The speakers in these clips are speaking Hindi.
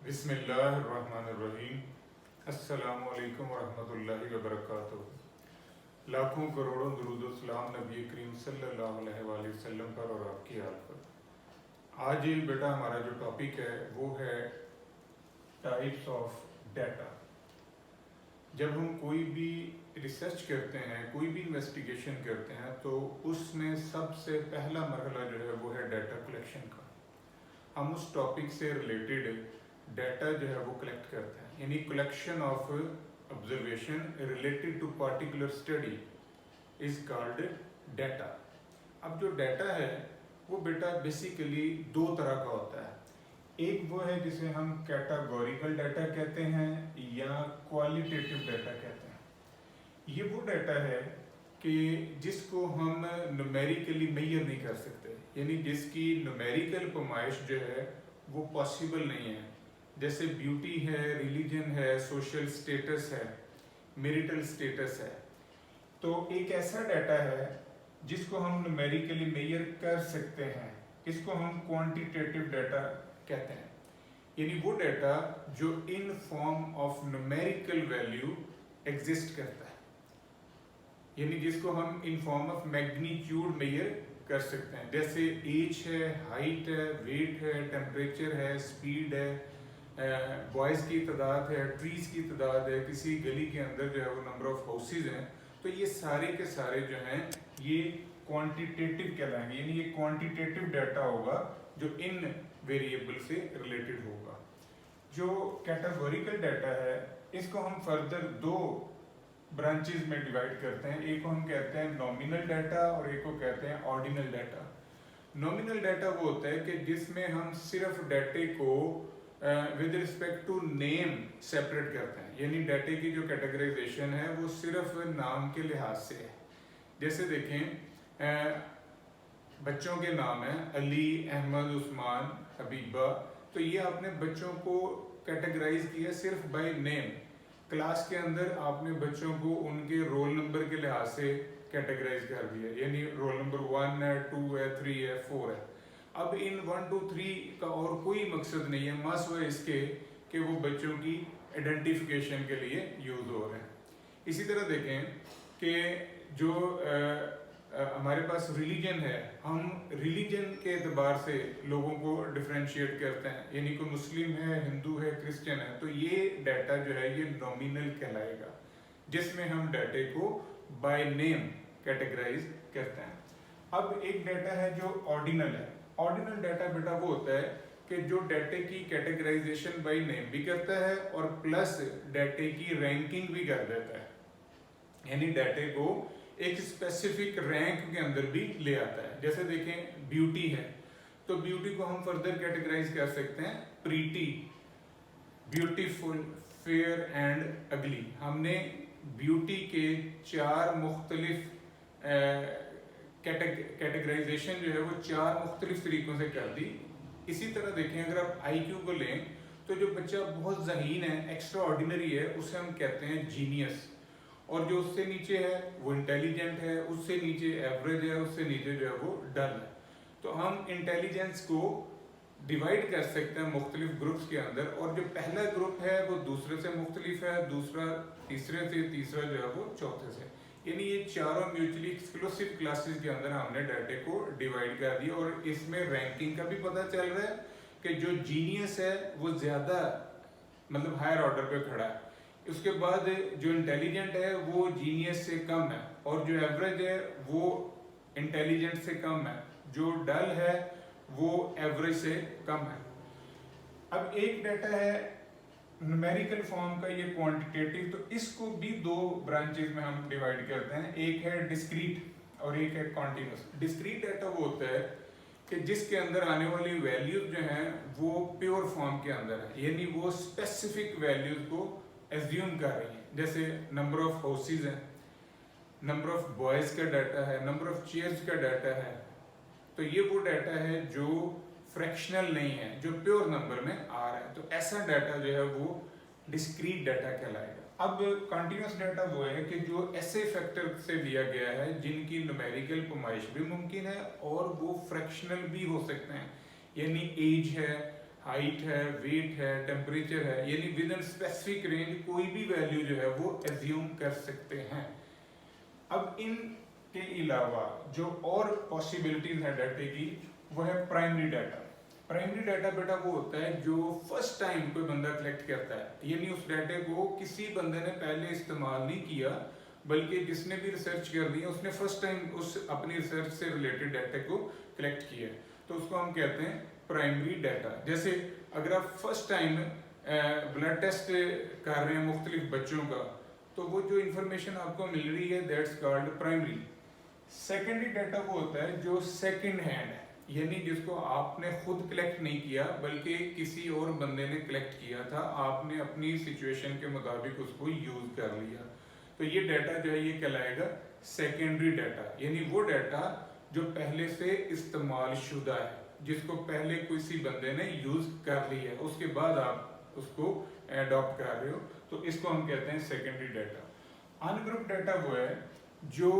बिस्मिल्लाहिर्रहमानिर्रहीम। अस्सलामु अलैकुम वरहमतुल्लाहि वबरकातुहू। लाखों करोड़ों दुरूद सलाम नबी करीम सल्लल्लाहु अलैहि वसल्लम पर और आपकी आल पर। आज ये बेटा हमारा जो टॉपिक है वो है टाइप्स ऑफ डाटा। जब हम कोई भी रिसर्च करते हैं, कोई भी इन्वेस्टिगेशन करते हैं, तो उसमें सबसे पहला मरहला जो है वो है डाटा कलेक्शन का। हम उस टॉपिक से रिलेटेड डाटा जो है वो कलेक्ट करते हैं, यानी collection of observation related to particular study is called data. अब जो डाटा है वो बेटा बेसिकली दो तरह का होता है। एक वो है जिसे हम कैटेगोरिकल डाटा कहते हैं या क्वालिटेटिव डाटा कहते हैं। ये वो डाटा है कि जिसको हम न्यूमेरिकली मेजर नहीं कर सकते, यानी जिसकी न्यूमेरिकल पैमाइश जो है वो पॉसिबल नहीं है। जैसे ब्यूटी है, रिलीजन है, सोशल स्टेटस है, मैरिटल स्टेटस है। तो एक ऐसा डाटा है जिसको हम न्यूमेरिकली मेजर कर सकते हैं, इसको हम क्वांटिटेटिव डाटा कहते हैं। यानी वो डाटा जो in form of numerical value exist करता है, यानी जिसको हम in form of magnitude measure कर सकते हैं। जैसे एज है, हाइट है, वेट है, टेम्परेचर है, स्पीड है, बॉयज़ की तादाद है, ट्रीज़ की तादाद है, किसी गली के अंदर जो है वो नंबर ऑफ हाउसेज हैं। तो ये सारे के सारे जो हैं ये क्वांटिटेटिव कहलाएंगे, यानी ये क्वांटिटेटिव डाटा होगा जो इन वेरिएबल से रिलेटेड होगा। जो कैटेगोरिकल डाटा है इसको हम फर्दर दो ब्रांचेस में डिवाइड करते हैं। एक को हम कहते हैं नॉमिनल डाटा और एक को कहते हैं ऑर्डिनल डाटा। नॉमिनल डाटा वो होता है कि जिसमें हम सिर्फ डाटे को with respect to name separate करते हैं, यानी डाटे की जो कैटेगराइजेशन है वो सिर्फ नाम के लिहाज से है। जैसे देखें बच्चों के नाम हैं अली, अहमद, उस्मान, हबीबा, तो ये आपने बच्चों को कैटेगराइज किया सिर्फ बाय नेम। क्लास के अंदर आपने बच्चों को उनके रोल नंबर के लिहाज से कैटेगराइज कर दिया, यानी रोल नंबर 1 है, 2 है, 3 है, 4 है। अब इन 1, 2, 3 का और कोई मकसद नहीं है, मसवा इसके कि वो बच्चों की आइडेंटिफिकेशन के लिए यूज हो रहे हैं। इसी तरह देखें कि जो हमारे पास रिलीजन है, हम रिलीजन के एतबार से लोगों को डिफ्रेंशिएट करते हैं, यानी कोई मुस्लिम है, हिंदू है, क्रिश्चियन है, तो ये डाटा जो है ये नॉमिनल कहलाएगा, जिसमें हम डाटे को बाय नेम कैटेगराइज करते हैं। अब एक डाटा है जो ऑर्डिनल है। ऑर्डिनल डाटा बेटा वो होता है कि जो डाटे की कैटेगराइजेशन बाय नेम भी करता है और प्लस डाटे की रैंकिंग भी कर देता है, यानी डाटे को एक स्पेसिफिक रैंक के अंदर भी ले आता है। जैसे देखें ब्यूटी है, तो ब्यूटी को हम फर्दर कैटेगराइज कर सकते हैं प्रीटी, ब्यूटीफुल, फेयर एंड अगली। हमने ब्यूटी के 4 मुख्तलिफ कैटेगराइजेशन जो है वो 4 मुख्तलिफ तरीकों से कर दी। इसी तरह देखें अगर आप IQ को लें तो जो बच्चा बहुत ज़हीन है, एक्स्ट्रा ऑर्डिनरी है, उसे हम कहते हैं जीनियस, और जो उससे नीचे है वो इंटेलिजेंट है, उससे नीचे एवरेज है, उससे नीचे जो है वो डल है। तो हम इंटेलिजेंस को डिवाइड कर सकते हैं मुख्तलिफ ग्रुप्स के अंदर, और जो पहला ग्रुप है वो दूसरे से मुख्तलिफ है, दूसरा तीसरे से, तीसरा जो है वो चौथे से, यानी ये चारों म्यूचुअली एक्सक्लूसिव क्लासेस के अंदर हमने डाटे को डिवाइड कर दिया। और इसमें रैंकिंग का भी पता चल रहा है कि जो जीनियस है वो ज़्यादा मतलब हायर ऑर्डर पे खड़ा है, उसके बाद जो इंटेलिजेंट है वो जीनियस से कम है, और जो एवरेज है वो इंटेलिजेंट से कम है, जो डल है वो एवरेज से कम है। अब एक डाटा है न्यूमेरिकल फॉर्म का, ये क्वांटिटेटिव, तो इसको भी दो ब्रांचेस में हम डिवाइड करते हैं। एक है डिस्क्रीट और एक है कॉन्टिन्यूस। डिस्क्रीट डाटा वो होता है कि जिसके अंदर आने वाली वैल्यूज जो हैं वो प्योर फॉर्म के अंदर है, यानी वो स्पेसिफिक वैल्यूज को एज्यूम कर रही है। जैसे नंबर ऑफ हाउसेज है, नंबर ऑफ बॉयज का डाटा है, नंबर ऑफ चेयर्स का डाटा है। तो ये वो डाटा है जो फ्रैक्शनल नहीं है, जो प्योर नंबर में आ रहा है। तो ऐसा डाटा जो है वो डिस्क्रीट डाटा कहलाएगा। अब कंटिन्यूस डाटा वो है कि जो ऐसे फैक्टर से दिया गया है जिनकी न्यूमेरिकल पैमाइश भी मुमकिन है और वो फ्रैक्शनल भी हो सकते हैं, यानी एज है, हाइट है, वेट है, टेम्परेचर है, यानी विद इन स्पेसिफिक रेंज कोई भी वैल्यू जो है वो एज्यूम कर सकते हैं। अब इन के अलावा जो और पॉसिबिलिटीज है डाटा की वो है प्राइमरी डाटा। प्राइमरी डाटा बेटा वो होता है जो फर्स्ट टाइम कोई बंदा कलेक्ट करता है, यानी उस डाटे को किसी बंदे ने पहले इस्तेमाल नहीं किया, बल्कि जिसने भी रिसर्च कर दी है उसने फर्स्ट टाइम उस अपनी रिसर्च से रिलेटेड डाटा को कलेक्ट किया है, तो उसको हम कहते हैं प्राइमरी डाटा। जैसे अगर आप फर्स्ट टाइम ब्लड टेस्ट कर रहे हैं मुख्तलिफ बच्चों का, तो वो जो इंफॉर्मेशन आपको मिल रही है that's called primary. Secondary data वो होता है जो सेकेंड हैंड है, यानी जिसको आपने खुद कलेक्ट नहीं किया बल्कि किसी और बंदे ने कलेक्ट किया था, आपने अपनी सिचुएशन के मुताबिक उसको यूज कर लिया, तो ये डाटा जो है ये कहलाएगा सेकेंडरी डाटा। यानी वो डाटा जो पहले से इस्तेमाल शुदा है, जिसको पहले किसी बंदे ने यूज कर लिया है, उसके बाद आप उसको अडॉप्ट कर रहे हो, तो इसको हम कहते हैं सेकेंडरी डाटा। अनग्रुप डाटा वो है जो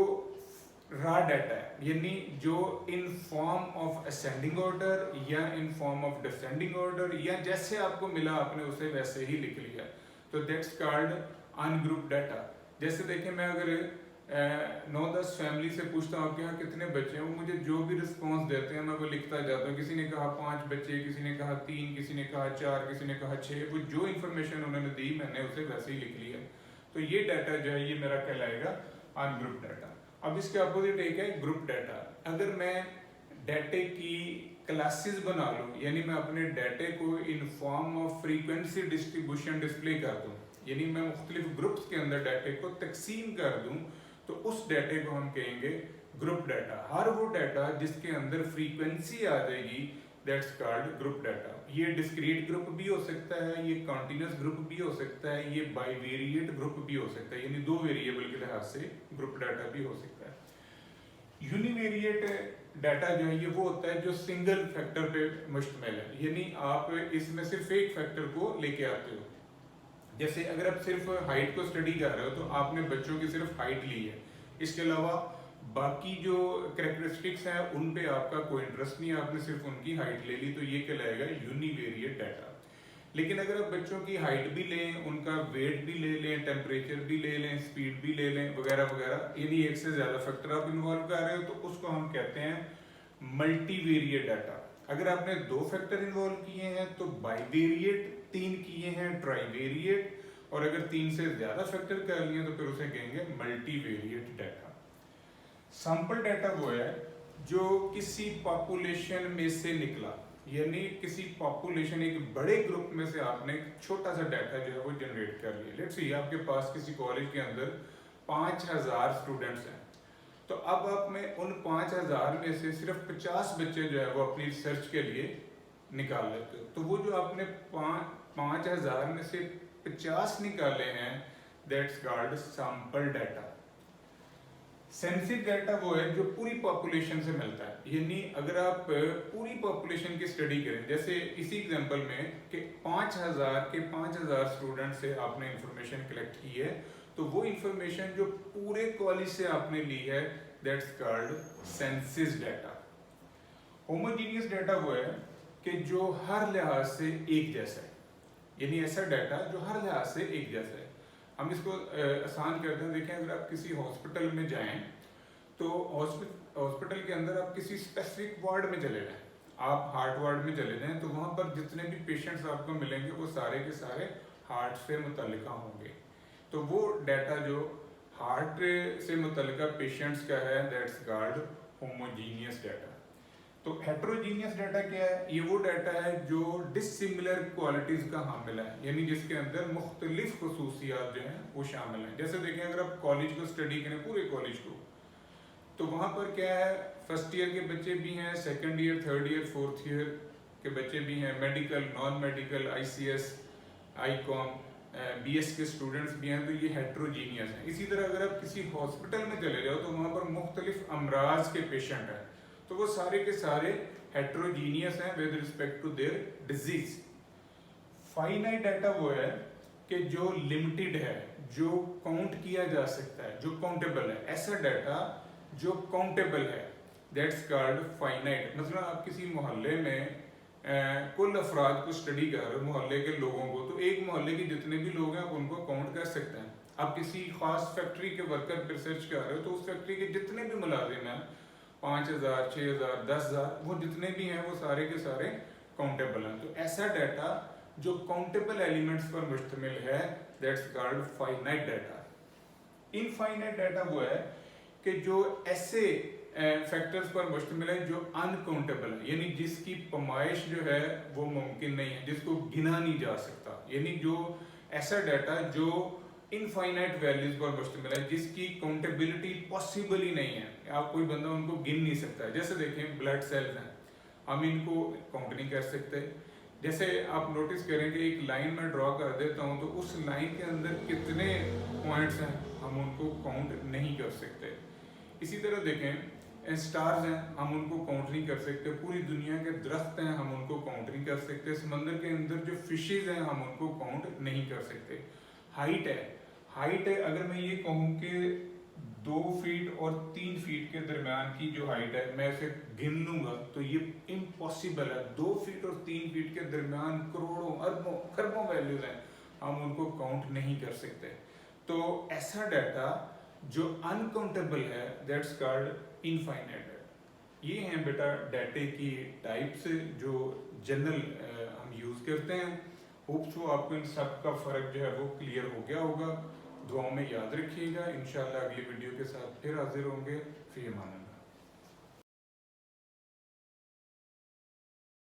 रॉ डाटा है, यानी जो in form of ascending order या in form of descending order या जैसे आपको मिला आपने उसे वैसे ही लिख लिया, तो दैट्स कॉल्ड अनग्रुप डाटा। जैसे देखिए मैं अगर 9-10 फैमिली से पूछता हूँ आपके यहाँ कितने बच्चे हैं, वो मुझे जो भी रिस्पॉन्स देते हैं मैं वो लिखता जाता हूँ। किसी ने कहा 5 बच्चे, किसी ने कहा 3, किसी ने कहा 4, किसी ने कहा 6, वो जो इन्फॉर्मेशन उन्होंने दी मैंने उसे वैसे ही लिख लिया, तो ये डाटा जो है ये मेरा कहलाएगा अनग्रुप डाटा। अब इसके अपोजिट एक है ग्रुप डाटा। अगर मैं डाटे की क्लासेस बना लूँ, यानी मैं अपने डाटे को इन form of frequency distribution display कर दूँ, यानी मैं मुख्तलिफ ग्रुप्स के अंदर डाटे को तकसीम कर दूँ, तो उस डाटे को हम कहेंगे ग्रुप डाटा। हर वो डाटा जिसके अंदर फ्रीक्वेंसी आ जाएगी दैट्स कॉल्ड ग्रुप डाटा। ये डिस्क्रीट ग्रुप भी हो सकता है, ये कॉन्टिन्यूस ग्रुप भी हो सकता है, ये बाइवेरिएट ग्रुप भी हो सकता है, यानी 2 वेरिएबल के लिहाज से ग्रुप डाटा भी हो सकता है। यूनिवेरिएट डाटा जो है ये वो होता है जो सिंगल फैक्टर पे मुश्तमिल है, यानी आप इसमें सिर्फ एक फैक्टर को लेके आते हो। जैसे अगर आप सिर्फ हाइट को स्टडी कर रहे हो तो आपने बच्चों की सिर्फ हाइट ली है, इसके अलावा बाकी जो कैरेक्टरिस्टिक्स हैं उन पे आपका कोई इंटरेस्ट नहीं है, आपने सिर्फ उनकी हाइट ले ली, तो ये कहलाएगा यूनिवेरिएट डाटा। लेकिन अगर आप बच्चों की हाइट भी लें, उनका वेट भी ले लें, टेम्परेचर भी ले लें, स्पीड भी ले लें वगैरह वगैरह, यानी एक से ज्यादा फैक्टर आप इन्वॉल्व कर रहे हो, तो उसको हम कहते हैं मल्टीवेरिएट डाटा। अगर आपने 2 फैक्टर इन्वॉल्व किए हैं तो बाइवेरिएट, 3 किए हैं ट्राइवेरिएट, और अगर 3 से ज्यादा फैक्टर कर लिए तो फिर उसे कहेंगे मल्टीवेरिएट डाटा। सैंपल डाटा वो है जो किसी पॉपुलेशन में से निकला, यानी किसी पॉपुलेशन एक बड़े ग्रुप में से आपने एक छोटा सा डाटा जो है वो जनरेट कर लिया। लेट्स सी आपके पास किसी कॉलेज के अंदर 5000 स्टूडेंट्स हैं, तो अब आप में उन 5000 में से सिर्फ 50 बच्चे जो है वो अपनी रिसर्च के लिए निकाल लेते हो, तो वो जो आपने 5000 में से 50 निकाले हैं that's called sample data. Sensitive data वो है जो पूरी पॉपुलेशन से मिलता है, यानी अगर आप पूरी पॉपुलेशन की स्टडी करें, जैसे इसी एग्जांपल में कि 5000 स्टूडेंट से आपने इंफॉर्मेशन कलेक्ट की है, तो वो इंफॉर्मेशन जो पूरे कॉलेज से आपने ली है that's called census data. Homogeneous data वो है कि जो हर लिहाज से एक जैसा है, यानी ऐसा डाटा जो हर लिहाज से एक जैसा है। हम इसको आसान करते हैं, देखें अगर आप किसी हॉस्पिटल में जाएं तो हॉस्पिटल के अंदर आप किसी स्पेसिफिक वार्ड में चले जाएं, आप हार्ट वार्ड में चले जाएं, तो वहाँ पर जितने भी पेशेंट्स आपको मिलेंगे वो सारे के सारे हार्ट से मुतल्लिका होंगे, तो वो डाटा जो हार्ट से मुतल्लिका पेशेंट्स का है दैट्स कॉल्ड होमोजीनियस डाटा। तो हेट्रोजीनियस डाटा क्या है? ये वो डाटा है जो डिसिमिलर क्वालिटीज का हामिल है, यानी जिसके अंदर मुख्तलिफ खुसूसियात जो हैं वो शामिल हैं। जैसे देखें अगर आप कॉलेज को स्टडी करें, पूरे कॉलेज को, तो वहाँ पर क्या है, फर्स्ट ईयर के बच्चे भी हैं, second year, third year, fourth year के बच्चे भी हैं, medical, non medical, ICS, ICOM, BS के स्टूडेंट्स भी हैं, तो ये हेट्रोजीनियस हैं। इसी तरह अगर आप किसी हॉस्पिटल में चले जाओ तो वहाँ पर मुख्तलिफ अमराज के पेशेंट हैं, तो वो सारे के सारे हेट्रोजीनियस हैं with respect to their disease. Finite data वो है कि जो लिमिटेड है, जो काउंट किया जा सकता है, जो काउंटेबल है, ऐसा डाटा जो काउंटेबल है दैट्स कॉल्ड फाइनाइट। मतलब आप किसी मोहल्ले में कुल अफराद को स्टडी कर रहे हो, मोहल्ले के लोगों को, तो एक मोहल्ले के जितने भी लोग हैं आप उनको काउंट कर सकते हैं। आप किसी खास फैक्ट्री के वर्कर पर रिसर्च कर रहे हो तो उस फैक्ट्री के जितने भी मुलाजिम हैं 5000, 6000, 10,000, वो जितने भी हैं वो सारे के सारे काउंटेबल हैं। तो ऐसा डाटा जो काउंटेबल एलिमेंट्स पर मुश्तमिल है, that's called finite data. Infinite data वो है कि जो ऐसे फैक्टर्स पर मुश्तमिल है जो अनकाउंटेबल है, यानी जिसकी पैमाइश जो है वो मुमकिन नहीं है, जिसको गिना नहीं जा सकता, यानी जो ऐसा डाटा जो इनफाइनाइट वैल्यूज पर मुश्तमिल है, जिसकी काउंटेबिलिटी पॉसिबल ही नहीं है, आप कोई बंदा उनको गिन नहीं सकता है। जैसे देखें ब्लड सेल्स हैं, हम इनको काउंट नहीं कर सकते। जैसे आप नोटिस करें कि एक लाइन में ड्रॉ कर देता हूँ तो उस लाइन के अंदर कितने पॉइंट्स हैं हम उनको काउंट नहीं कर सकते। इसी तरह देखें स्टार्स हैं, हम उनको काउंट नहीं कर सकते। पूरी दुनिया के दरख्त हैं, हम उनको काउंट नहीं कर सकते। समंदर के अंदर जो फिशेज हैं हम उनको काउंट नहीं कर सकते। हाइट है, अगर मैं ये कहूँ कि 2 फीट और 3 फीट के दरमियान की जो हाइट है मैं इसे गिन लूंगा तो ये इम्पॉसिबल है। 2 फीट और 3 फीट के दरमियान करोड़ों अरबों खरबों वैल्यूज हैं, हम उनको काउंट नहीं कर सकते। तो ऐसा डाटा जो अनकाउंटेबल है दैट्स कॉल्ड इनफाइनाइट। ये हैं बेटा डाटे की टाइप्स जो जनरल हम यूज़ करते हैं। होप्स वो आपको इन सब का फ़र्क जो है वो क्लियर हो गया होगा। दुआओं में याद रखिएगा। इंशाल्लाह अगली वीडियो के साथ फिर हाजिर होंगे। फ़ी अमान अल्लाह।